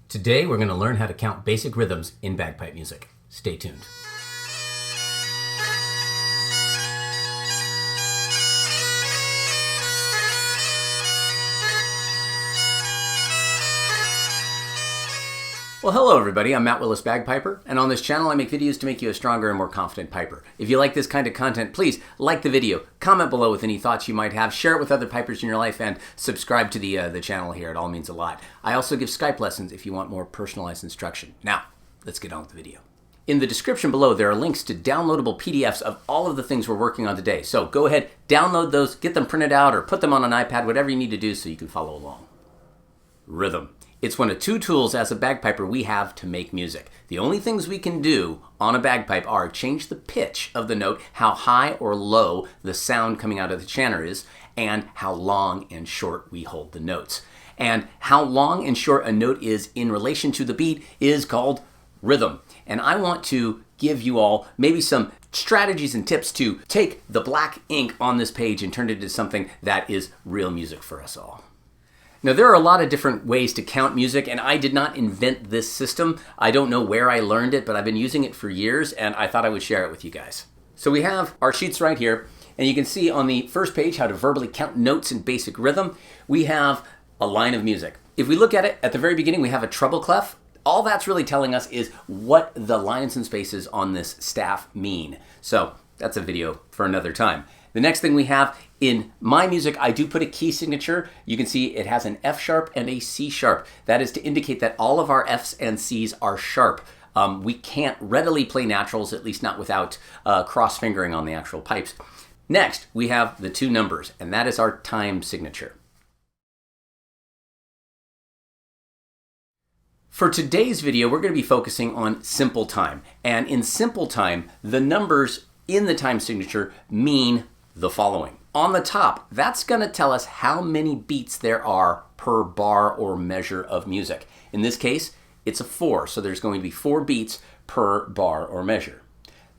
Today we're going to learn how to count basic rhythms in bagpipe music. Stay tuned. Well, hello everybody, I'm Matt Willis Bagpiper, and on this channel I make videos to make you a stronger and more confident piper. If you like this kind of content, please like the video, comment below with any thoughts you might have, share it with other pipers in your life, and subscribe to the channel here. It all means a lot. I also give Skype lessons if you want more personalized instruction. Now, let's get on with the video. In the description below, there are links to downloadable PDFs of all of the things we're working on today. So go ahead, download those, get them printed out, or put them on an iPad, whatever you need to do so you can follow along. Rhythm. It's one of two tools as a bagpiper we have to make music. The only things we can do on a bagpipe are change the pitch of the note, how high or low the sound coming out of the chanter is, and how long and short we hold the notes. And how long and short a note is in relation to the beat is called rhythm. And I want to give you all maybe some strategies and tips to take the black ink on this page and turn it into something that is real music for us all. Now, there are a lot of different ways to count music, and I did not invent this system. I don't know where I learned it, but I've been using it for years, and I thought I would share it with you guys. So we have our sheets right here, and you can see on the first page how to verbally count notes in basic rhythm. We have a line of music. If we look at it, at the very beginning, we have a treble clef. All that's really telling us is what the lines and spaces on this staff mean. So that's a video for another time. The next thing we have in my music, I do put a key signature. You can see it has an F sharp and a C sharp. That is to indicate that all of our Fs and Cs are sharp. We can't readily play naturals, at least not without cross fingering on the actual pipes. Next, we have the two numbers, and that is our time signature. For today's video, we're going to be focusing on simple time. And in simple time, the numbers in the time signature mean the following. On the top, that's going to tell us how many beats there are per bar or measure of music. In this case, it's a 4, so there's going to be 4 beats per bar or measure.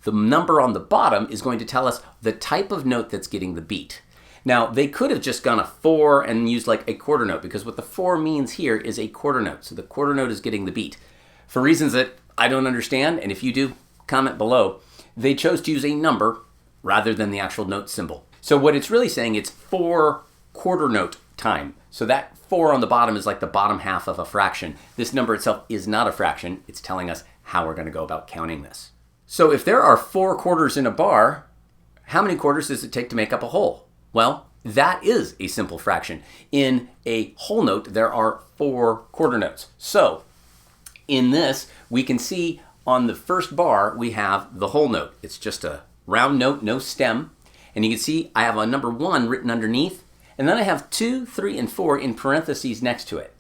The number on the bottom is going to tell us the type of note that's getting the beat. Now, they could have just gone a 4 and used like a quarter note, because what the 4 means here is a quarter note. So the quarter note is getting the beat. For reasons that I don't understand, and if you do, comment below, they chose to use a number rather than the actual note symbol. So what it's really saying, it's 4 quarter note time. So that 4 on the bottom is like the bottom half of a fraction. This number itself is not a fraction. It's telling us how we're going to go about counting this. So if there are 4 quarters in a bar, how many quarters does it take to make up a whole? Well, that is a simple fraction. In a whole note, there are 4 quarter notes. So in this, we can see on the first bar, we have the whole note. It's just a round note, no stem. And you can see I have a number 1 written underneath, and then I have 2, 3, and 4 in parentheses next to it.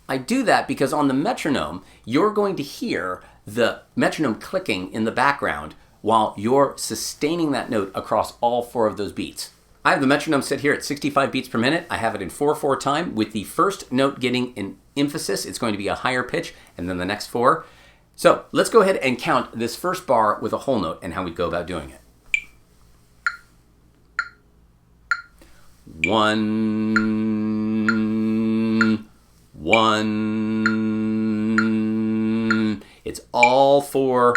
I do that because on the metronome, you're going to hear the metronome clicking in the background while you're sustaining that note across all 4 of those beats. I have the metronome set here at 65 beats per minute. I have it in 4/4 time with the first note getting an emphasis. It's going to be a higher pitch, and then the next 4. So let's go ahead and count this first bar with a whole note and how we go about doing it. 1, 1. It's all 4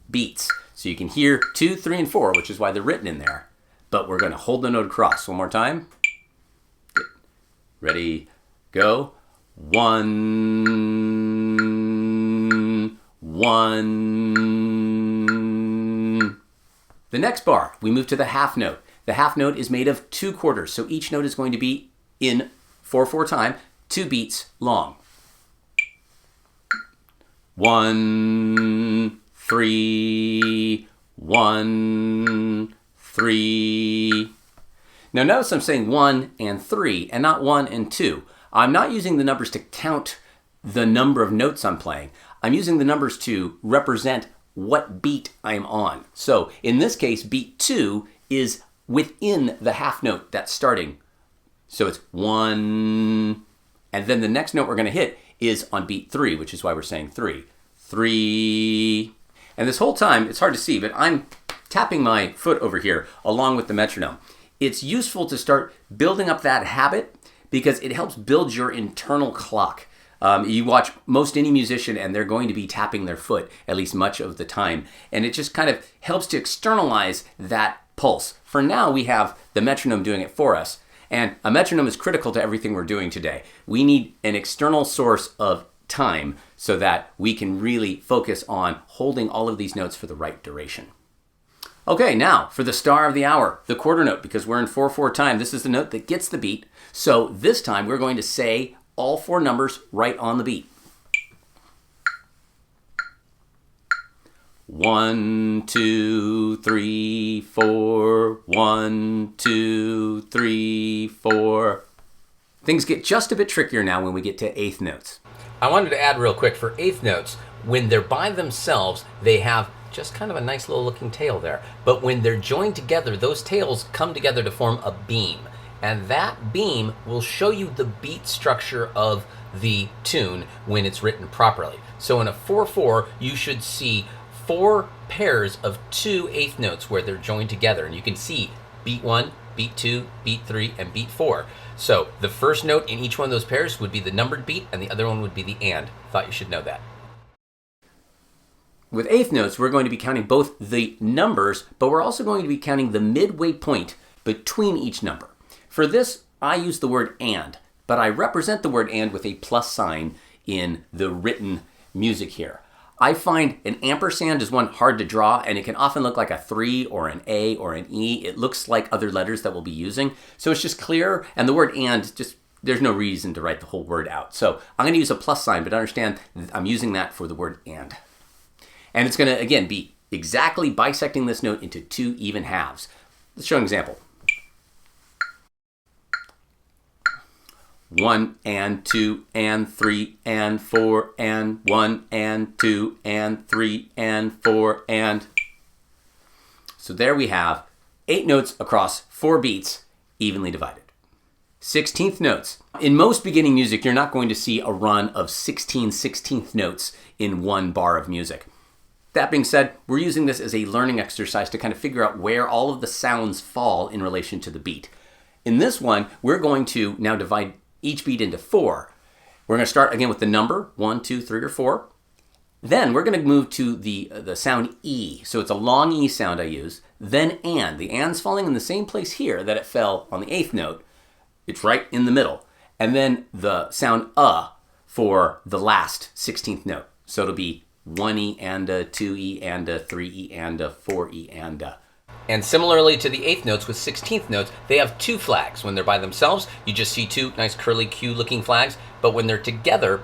beats. So you can hear 2, 3, and 4, which is why they're written in there. But we're going to hold the note across. One more time. Ready, go. 1, 1. The next bar, we move to the half note. The half note is made of 2 quarters, so each note is going to be in 4/4 time, 2 beats long. 1, 3, 1, 3. Now notice I'm saying 1 and 3 and not 1 and 2. I'm not using the numbers to count the number of notes I'm playing. I'm using the numbers to represent what beat I'm on. So in this case, beat 2 is within the half note that's starting. So it's 1, and then the next note we're going to hit is on beat 3, which is why we're saying 3. 3. And this whole time, it's hard to see, but I'm tapping my foot over here along with the metronome. It's useful to start building up that habit because it helps build your internal clock. You watch most any musician and they're going to be tapping their foot at least much of the time. And it just kind of helps to externalize that pulse. For now, we have the metronome doing it for us. And a metronome is critical to everything we're doing today. We need an external source of time so that we can really focus on holding all of these notes for the right duration. Okay, now for the star of the hour, the quarter note, because we're in 4/4 time. This is the note that gets the beat. So this time we're going to say all 4 numbers right on the beat. 1, 2, 3, 4. 1, 2, 3, 4. Things get just a bit trickier now when we get to eighth notes. I wanted to add real quick for eighth notes, when they're by themselves, they have just kind of a nice little looking tail there. But when they're joined together, those tails come together to form a beam. And that beam will show you the beat structure of the tune when it's written properly. So in a 4/4, you should see 4 pairs of 2 eighth notes where they're joined together. And you can see beat 1, beat 2, beat 3, and beat 4. So the first note in each one of those pairs would be the numbered beat, and the other one would be the and. Thought you should know that. With eighth notes, we're going to be counting both the numbers, but we're also going to be counting the midway point between each number. For this, I use the word and, but I represent the word and with a plus sign in the written music here. I find an ampersand is one hard to draw, and it can often look like a 3 or an A or an E. It looks like other letters that we'll be using, so it's just clear, and the word and, just there's no reason to write the whole word out. So I'm going to use a plus sign, but understand I'm using that for the word and. And it's going to, again, be exactly bisecting this note into 2 even halves. Let's show an example. 1 and 2 and 3 and 4 and 1 and 2 and 3 and 4 and... So there we have 8 notes across 4 beats, evenly divided. 16th notes. In most beginning music, you're not going to see a run of 16 16th notes in one bar of music. That being said, we're using this as a learning exercise to kind of figure out where all of the sounds fall in relation to the beat. In this one, we're going to now divide each beat into 4. We're going to start again with the number 1, 2, 3, or 4. Then we're going to move to the sound E. So it's a long E sound I use. Then and. The and's falling in the same place here that it fell on the 8th note. It's right in the middle. And then the sound for the last 16th note. So it'll be 1E and a 2E and a 3E and a 4E and a. And similarly to the 8th notes with 16th notes, they have 2 flags. When they're by themselves, you just see 2 nice curly Q looking flags. But when they're together,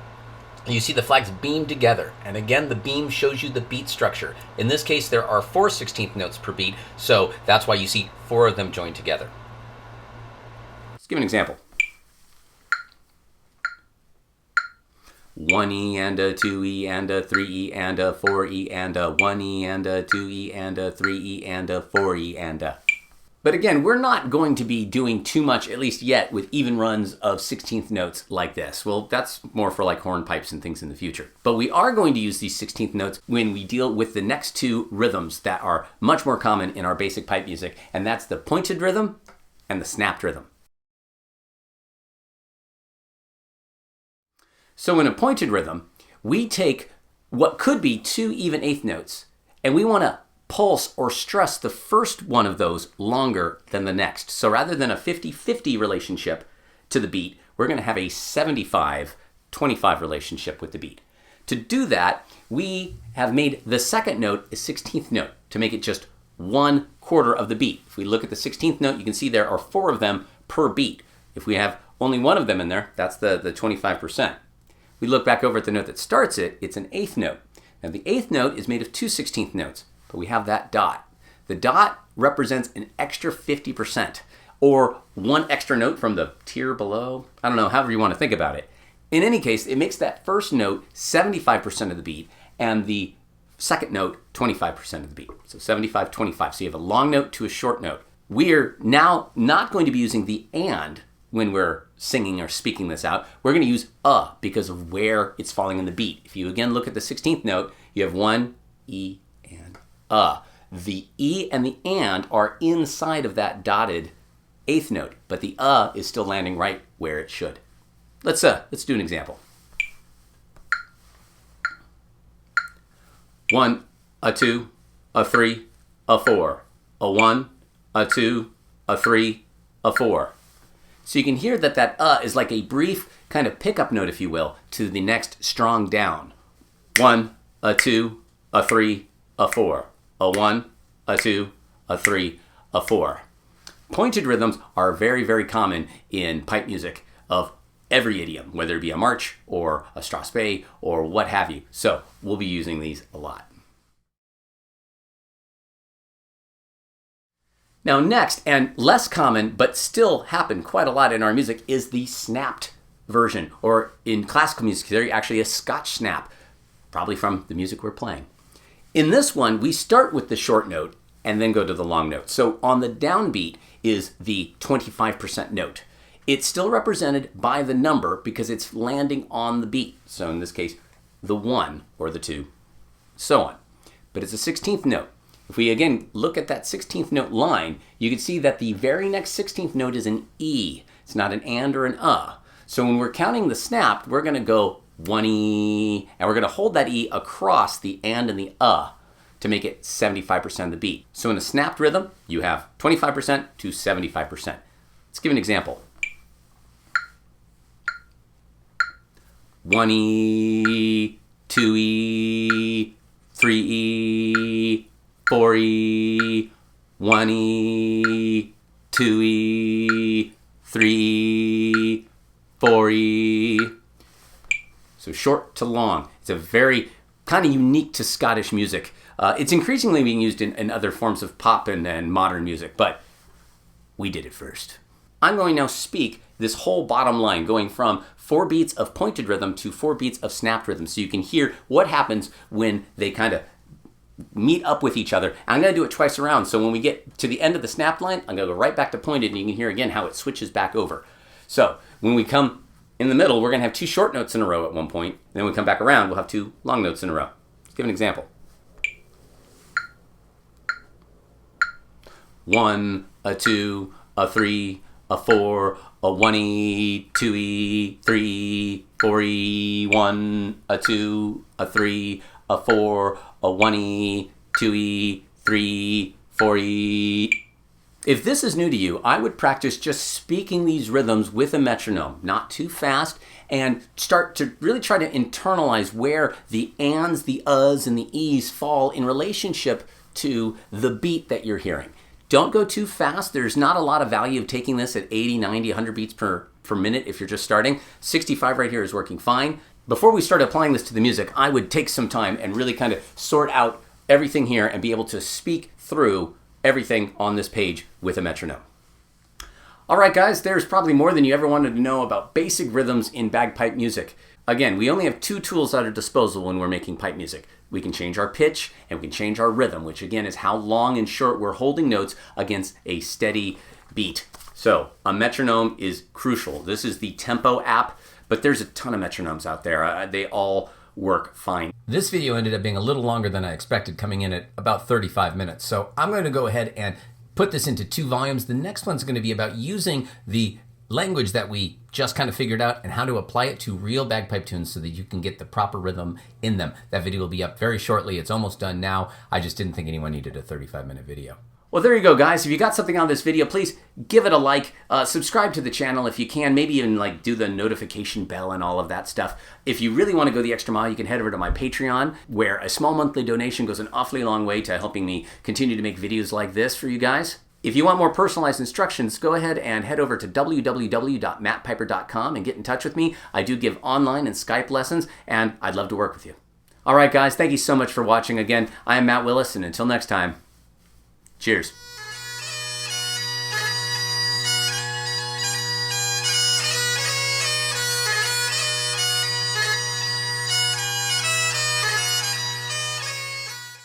you see the flags beam together. And again, the beam shows you the beat structure. In this case, there are 4 16th notes per beat, so that's why you see 4 of them joined together. Let's give an example. 1E and a 2E and a 3E and a 4E and a 1E and a 2E and a 3E and a 4E and a. But again, we're not going to be doing too much, at least yet, with even runs of 16th notes like this. Well, that's more for like hornpipes and things in the future. But we are going to use these 16th notes when we deal with the next 2 rhythms that are much more common in our basic pipe music, and that's the pointed rhythm and the snapped rhythm. So in a pointed rhythm, we take what could be 2 even 8th notes, and we want to pulse or stress the first one of those longer than the next. So rather than a 50-50 relationship to the beat, we're going to have a 75-25 relationship with the beat. To do that, we have made the second note a 16th note to make it just 1/4 of the beat. If we look at the 16th note, you can see there are 4 of them per beat. If we have only 1 of them in there, that's the 25%. We look back over at the note that starts it, it's an 8th note. Now the 8th note is made of 2 16th notes, but we have that dot. The dot represents an extra 50%, or 1 extra note from the tier below. I don't know, however you want to think about it. In any case, it makes that first note 75% of the beat, and the second note 25% of the beat. So 75-25. So you have a long note to a short note. We're now not going to be using the and when we're singing or speaking this out. We're going to use because of where it's falling in the beat. If you again look at the 16th note, you have 1 E and The E and the and are inside of that dotted 8th note, but the is still landing right where it should. Let's do an example. 1, a 2, a 3, a 4, a 1, a 2, a 3, a 4. So you can hear that that is like a brief kind of pickup note, if you will, to the next strong down. 1, a 2, a 3, a 4, a 1, a 2, a 3, a 4. Pointed rhythms are very, very common in pipe music of every idiom, whether it be a march or a strathspey or what have you. So we'll be using these a lot. Now next, and less common, but still happen quite a lot in our music, is the snapped version, or in classical music theory, actually a Scotch snap, probably from the music we're playing. In this one, we start with the short note and then go to the long note. So on the downbeat is the 25% note. It's still represented by the number because it's landing on the beat. So in this case, the 1 or the 2, so on. But it's a 16th note. If we again look at that 16th note line, you can see that the very next 16th note is an E. It's not an and or an So when we're counting the snap, we're going to go 1E, and we're going to hold that E across the and the to make it 75% of the beat. So in a snapped rhythm, you have 25% to 75%. Let's give an example. 1E, 2E, 3E, 4E, 1E, 2E, 3E, 4E. So short to long. It's a very kind of unique to Scottish music. It's increasingly being used in other forms of pop and modern music, but we did it first. I'm going to now speak this whole bottom line, going from 4 beats of pointed rhythm to 4 beats of snapped rhythm, so you can hear what happens when they kind of meet up with each other. And I'm going to do it twice around, so when we get to the end of the snapped line, I'm going to go right back to pointed, and you can hear again how it switches back over. So when we come in the middle, we're going to have 2 short notes in a row at one point. Then when we come back around, we'll have 2 long notes in a row. Let's give an example. 1, a 2, a 3, a 4, a 1E, 2E, 3E, 4E, 1, a 2, a 3, a 4, a 1E, 2E, 3, 4E. If this is new to you, I would practice just speaking these rhythms with a metronome, not too fast, and start to really try to internalize where the ands, the uhs, and the e's fall in relationship to the beat that you're hearing. Don't go too fast. There's not a lot of value of taking this at 80, 90, 100 beats per minute if you're just starting. 65 right here is working fine. Before we start applying this to the music, I would take some time and really kind of sort out everything here and be able to speak through everything on this page with a metronome. All right, guys, there's probably more than you ever wanted to know about basic rhythms in bagpipe music. Again, we only have 2 tools at our disposal when we're making pipe music. We can change our pitch and we can change our rhythm, which again is how long and short we're holding notes against a steady beat. So a metronome is crucial. This is the Tempo app, but there's a ton of metronomes out there. They all work fine. This video ended up being a little longer than I expected, coming in at about 35 minutes. So I'm going to go ahead and put this into 2 volumes. The next one's going to be about using the language that we just kind of figured out and how to apply it to real bagpipe tunes so that you can get the proper rhythm in them. That video will be up very shortly. It's almost done now. I just didn't think anyone needed a 35-minute video. Well, there you go, guys. If you got something on this video, please give it a like, subscribe to the channel if you can, maybe even like do the notification bell and all of that stuff. If you really want to go the extra mile, you can head over to my Patreon, where a small monthly donation goes an awfully long way to helping me continue to make videos like this for you guys. If you want more personalized instructions, go ahead and head over to www.mattpiper.com and get in touch with me. I do give online and Skype lessons, and I'd love to work with you. All right, guys, thank you so much for watching again. I am Matt Willis, and until next time, cheers.